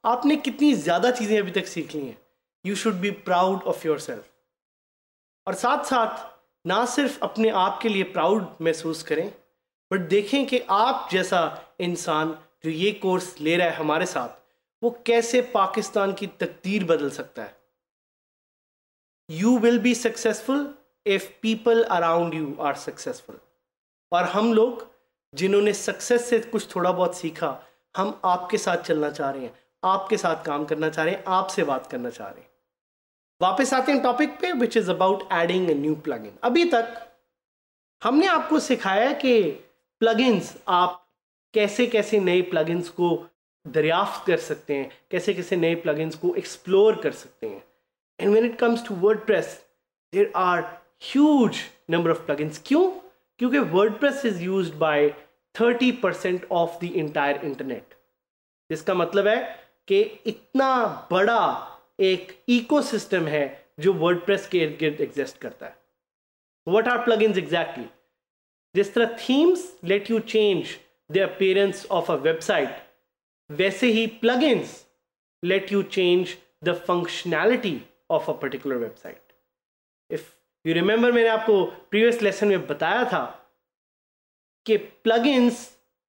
आपने कितनी ज़्यादा चीज़ें अभी तक सीख ली हैं। You should be proud of your self. और साथ साथ ना सिर्फ अपने आप के लिए प्राउड महसूस करें, बट देखें कि आप जैसा इंसान जो ये कोर्स ले रहा है हमारे साथ, वो कैसे पाकिस्तान की तकदीर बदल सकता है। You will be successful if people around you are successful. और हम लोग जिन्होंने सक्सेस से कुछ थोड़ा बहुत सीखा, हम आपके साथ चलना चाह रहे हैं, आपके साथ काम करना चाह रहे हैं, आपसे बात करना चाह रहे हैं। वापस आते हैं टॉपिक पे, which is about adding a new plugin. अभी तक हमने आपको सिखाया कि प्लगइन्स, आप कैसे कैसे नए प्लगइन्स को दरियाफ्त कर सकते हैं, कैसे कैसे नए प्लगइन्स को एक्सप्लोर कर सकते हैं। And when it comes to WordPress, there are huge number of plugins. क्यों? क्योंकि WordPress is used by 30% of the entire internet. जिसका मतलब है कि इतना बड़ा एक इकोसिस्टम है जो वर्डप्रेस के इर्द गिर्द एग्जिस्ट करता है। What are plugins exactly? जिस तरह themes let you change the appearance of a website, वैसे ही plugins let you change the functionality of a particular website. If you remember, मैंने आपको प्रीवियस लेसन में बताया था कि प्लगइन्स,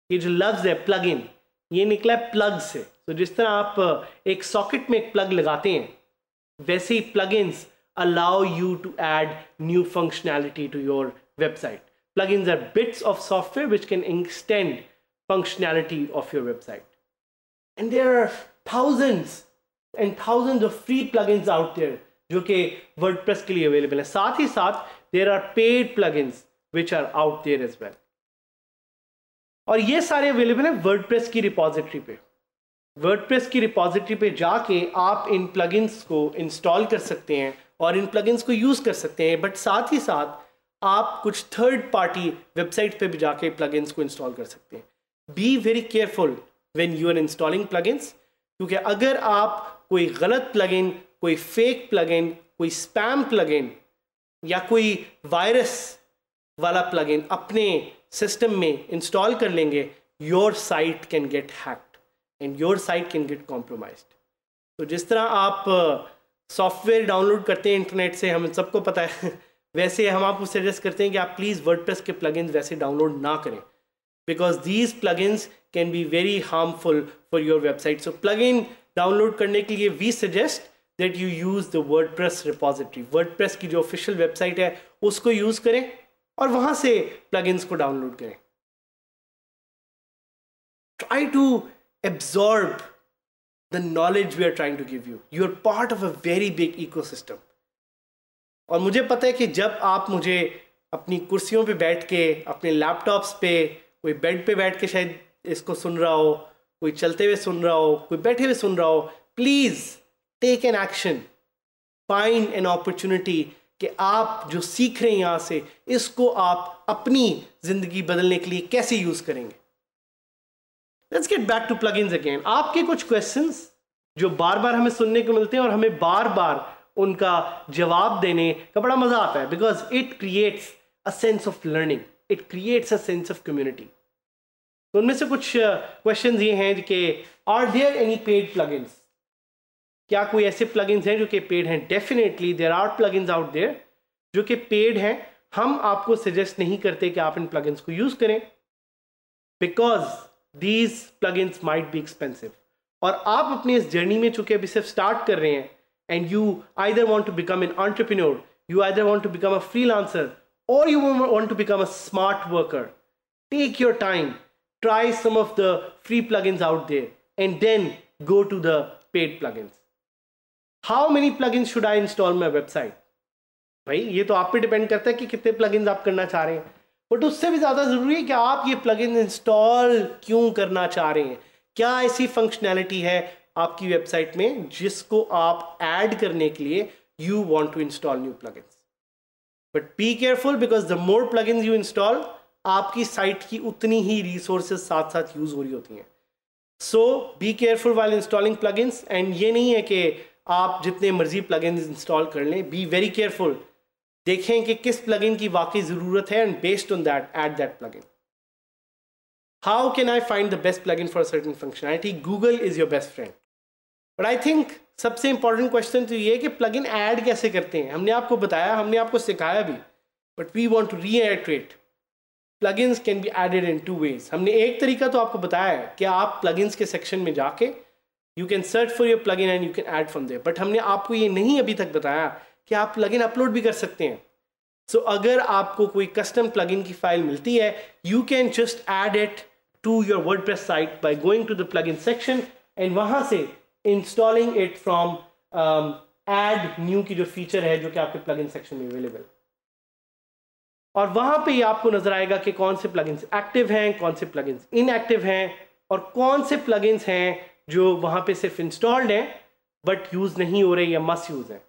ये जो लफ्ज है प्लगइन, ये निकला है प्लग से। तो जिस तरह आप एक सॉकेट में एक प्लग लगाते हैं, वैसे ही plugins allow you to add new functionality to your website. Plugins are bits of software which can extend functionality of your website. And there are thousands and thousands of free plugins out there जो कि WordPress के लिए available है। साथ ही साथ there are paid plugins which are out there as well. और ये सारे available है WordPress की रिपोजिटरी पे। वर्डप्रेस की रिपोजिटरी पे जाके आप इन प्लगइन्स को इंस्टॉल कर सकते हैं और इन प्लगइन्स को यूज़ कर सकते हैं। बट साथ ही साथ आप कुछ थर्ड पार्टी वेबसाइट पे भी जाके प्लगइन्स को इंस्टॉल कर सकते हैं। Be very careful when you are installing plugins, क्योंकि अगर आप कोई गलत प्लगइन, कोई फेक प्लगइन, कोई स्पैम प्लगइन या कोई वायरस वाला प्लगइन अपने सिस्टम में इंस्टॉल कर लेंगे, your site can get hacked and your site can get compromised. तो जिस तरह आप सॉफ्टवेयर डाउनलोड करते हैं इंटरनेट से, हमें सबको पता है, वैसे हम आपको सजेस्ट करते हैं कि आप प्लीज़ वर्डप्रेस के प्लगइन्स वैसे डाउनलोड ना करें, because these plugins can be very harmful for your website. So plugin download करने के लिए we suggest that you use the WordPress repository. WordPress की जो ऑफिशियल वेबसाइट है उसको यूज़ करें और वहाँ से प्लगइन्स को डाउनलोड करें। Try to absorb the knowledge we are trying to give you. You are part of a very big ecosystem. और मुझे पता है कि जब आप मुझे अपनी कुर्सियों पे बैठ के, अपने लैपटॉप्स पे, कोई बेड पे बैठ के शायद इसको सुन रहा हो, कोई चलते हुए सुन रहा हो, कोई बैठे हुए सुन रहा हो, please take an action, find an opportunity कि आप जो सीख रहे हैं यहाँ से, इसको आप अपनी ज़िंदगी बदलने के लिए कैसे यूज़ करेंगे। Let's get back to plugins again. आपके कुछ questions जो बार बार हमें सुनने को मिलते हैं और हमें बार बार उनका जवाब देने का बड़ा मजा आता है, because it creates a sense of learning, it creates a sense of community. तो उनमें से कुछ questions ये हैं कि are there any paid plugins? क्या कोई ऐसे plugins हैं जो कि paid हैं? Definitely there are plugins out there जो कि paid हैं। हम आपको suggest नहीं करते कि आप इन plugins को use करें, because these plugins might be expensive. और आप अपनी इस जर्नी में चूंकि अभी सिर्फ स्टार्ट कर रहे हैं, and you either want to become an entrepreneur, you either want to become a freelancer, or you want to become a smart worker. Take your time, try some of the free plugins out there, and then go to the paid plugins. How many plugins should I install my website? भाई ये तो आप पे depend करता है कि कितने plugins आप करना चाह रहे हैं, बट उससे भी ज़्यादा ज़रूरी है कि आप ये प्लगइन इंस्टॉल क्यों करना चाह रहे हैं। क्या ऐसी फंक्शनैलिटी है आपकी वेबसाइट में जिसको आप ऐड करने के लिए you want to install new plugins. But be careful, because the more plugins you install, आपकी साइट की उतनी ही रिसोर्सेज साथ साथ यूज हो रही होती हैं। So be careful while installing plugins. And ये नहीं है कि आप जितने मर्जी प्लगइन्स इंस्टॉल कर लें, बी वेरी केयरफुल, देखें कि किस प्लगइन की वाकई ज़रूरत है, and based on that add that plugin. How can I find the best plugin for a certain functionality? Google is your best friend. But I think सबसे इंपॉर्टेंट क्वेश्चन तो ये है कि प्लगइन ऐड कैसे करते हैं। हमने आपको बताया, हमने आपको सिखाया भी, but we want to reiterate plugins can be added in 2 ways। हमने एक तरीका तो आपको बताया है कि आप प्लगइन्स के सेक्शन में जाके you can search for your plugin and you can add from there, but हमने आपको ये नहीं अभी तक बताया कि आप प्लगइन अपलोड भी कर सकते हैं। सो अगर आपको कोई कस्टम प्लगइन की फाइल मिलती है, you can just add it to your WordPress site by going to the plugin section and वहां से installing it from add new की जो फीचर है जो कि आपके प्लगइन सेक्शन में अवेलेबल, और वहां पे आपको नजर आएगा कि कौन से प्लगइन्स एक्टिव हैं, कौन से प्लगइन्स इनएक्टिव हैं, और कौन से प्लगइन्स हैं जो वहां पे सिर्फ इंस्टॉल्ड हैं बट यूज नहीं हो रहे या मस्ट यूज है।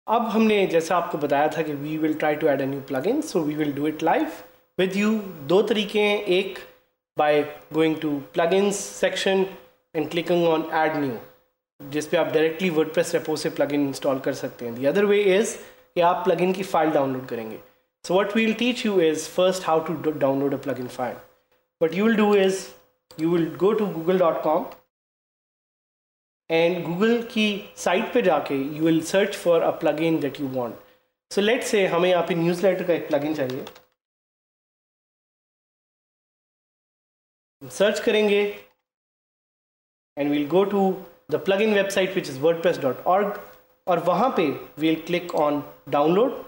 अब हमने जैसा आपको बताया था कि we will try to add a new plugin, so we will do it live with you. 2 तरीके हैं, एक by going to plugins section and clicking on add new, जिस पे आप डायरेक्टली वर्डप्रेस रेपो से प्लगइन इंस्टॉल कर सकते हैं। द अदर वे इज कि आप प्लगइन की फाइल डाउनलोड करेंगे। So what we'll teach you is first how to download a plugin file. What you will do is you will go to google.com and Google की site पे जाके you will search for a plugin that you want. So let's say हमें यहाँ पे newsletter का एक plugin चाहिए, search करेंगे and we'll go to the plugin website which is wordpress.org और वहाँ पे we'll click on download।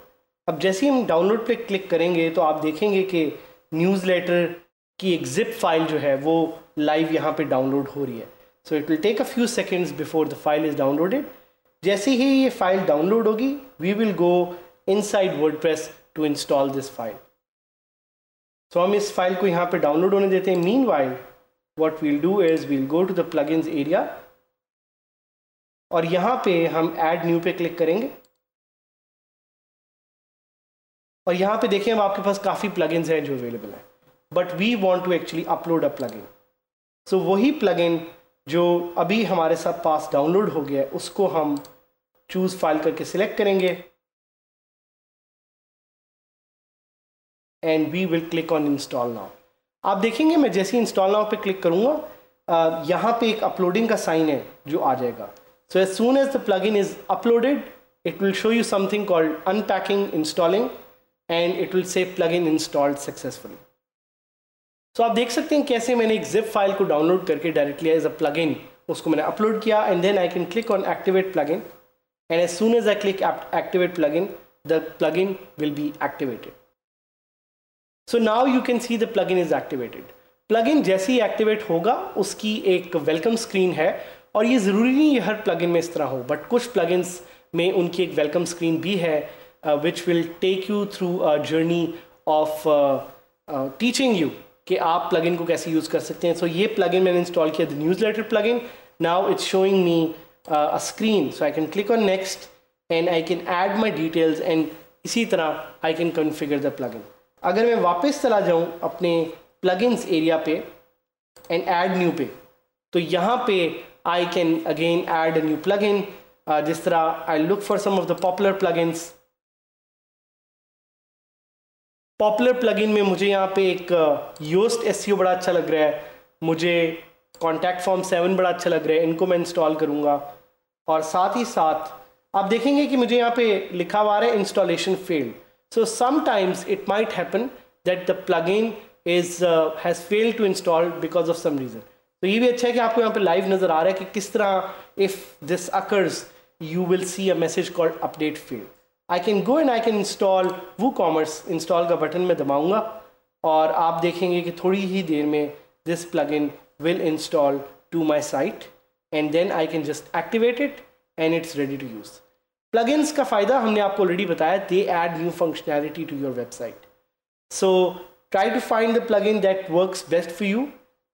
अब जैसे ही हम डाउनलोड पे क्लिक करेंगे तो आप देखेंगे कि न्यूज़लेटर की एक जिप फाइल जो है वो लाइव यहाँ पे डाउनलोड हो रही है। So it will take a few seconds before the file is downloaded. जैसे ही ये फाइल डाउनलोड होगी we will go inside WordPress to install this file. So हम इस फाइल को यहाँ पे डाउनलोड होने देते हैं। Meanwhile what we'll do is we'll go to the plugins area और यहाँ पे हम ऐड न्यू पे क्लिक करेंगे और यहाँ पे देखिए अब आपके पास काफ़ी प्लगइन्स हैं जो अवेलेबल हैं, but we want to actually upload a plugin. So वही प्लगइन जो अभी हमारे साथ पास डाउनलोड हो गया है उसको हम चूज़ फाइल करके सिलेक्ट करेंगे and we will click on install now. आप देखेंगे मैं जैसे ही इंस्टॉल नाउ पे क्लिक करूँगा यहाँ पे एक अपलोडिंग का साइन है जो आ जाएगा। So as soon as the plugin is uploaded it will show you something called unpacking installing and it will say plugin installed successfully। So आप देख सकते हैं कैसे मैंने एक zip फाइल को डाउनलोड करके डायरेक्टली एज अ प्लगइन उसको मैंने अपलोड किया and then I can click on activate plugin and as soon as I click activate plugin the plugin will be activated। So now you can see the plugin is activated। Plugin जैसे ही activate होगा उसकी एक welcome screen है और ये ज़रूरी नहीं है हर प्लगइन में इस तरह हो, बट कुछ प्लगइन्स में उनकी एक वेलकम स्क्रीन भी है which will take you through a journey of teaching you कि आप plugin को कैसे यूज़ कर सकते हैं। So ये plugin मैंने इंस्टॉल किया the newsletter plugin। Now it's showing me a screen, so I can click on next and I can add my details and इसी तरह I can configure the plugin। अगर मैं वापस चला जाऊँ अपने plugins area पे and add new पे, तो यहाँ पे I can again add a new plugin। जिस तरह I look for some of the popular plugins। Popular plugin में मुझे यहाँ पे एक योस्ट एसईओ बड़ा अच्छा लग रहा है, मुझे कॉन्टैक्ट फॉर्म 7 बड़ा अच्छा लग रहा है, इनको मैं इंस्टॉल करूँगा। और साथ ही साथ आप देखेंगे कि मुझे यहाँ पे लिखा हुआ है installation failed. So sometimes it might happen that the plugin has failed to install because of some reason. तो ये भी अच्छा है कि आपको यहाँ पे लाइव नज़र आ रहा है कि किस तरह if this occurs you will see a message called update failed. I can go and I can install WooCommerce। Install का बटन मैं दबाऊंगा और आप देखेंगे कि थोड़ी ही देर में this plugin will install to my site and then I can just activate it and it's ready to use। Plugins का फ़ायदा हमने आपको ऑलरेडी बताया, they add new functionality to your website। So try to find the plugin that works best for you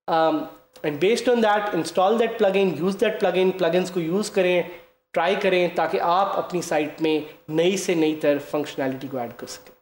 and based on that install that plugin, use that plugin। plugins को use करें, try करें ताकि आप अपनी site में नई से नई तरह फंक्शनैलिटी को ऐड कर सकें।